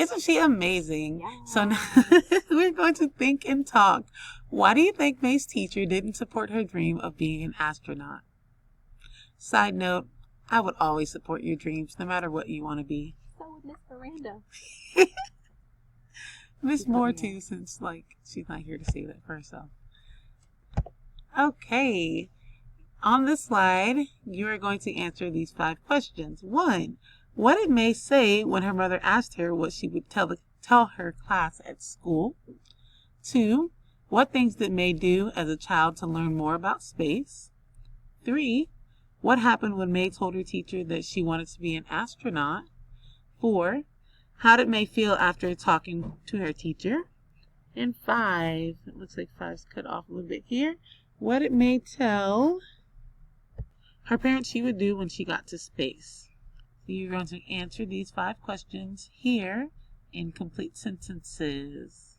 Isn't she amazing? So now Yes. we're going to think and talk. Why do you think May's teacher didn't support her dream of being an astronaut? Side note, I would always support your dreams, no matter what you want to be. So would Miss Miranda. Miss She put Moore me too, on. since she's not here to say that for herself. Okay. On the slide, you are going to answer these 5 questions. 1. What did May say when her mother asked her what she would tell her class at school? 2. What things did May do as a child to learn more about space? 3. What happened when May told her teacher that she wanted to be an astronaut? 4. How did May feel after talking to her teacher? And 5. It looks like 5's cut off a little bit here. What did May tell her parents she would do when she got to space? So you're going to answer these 5 questions here in complete sentences.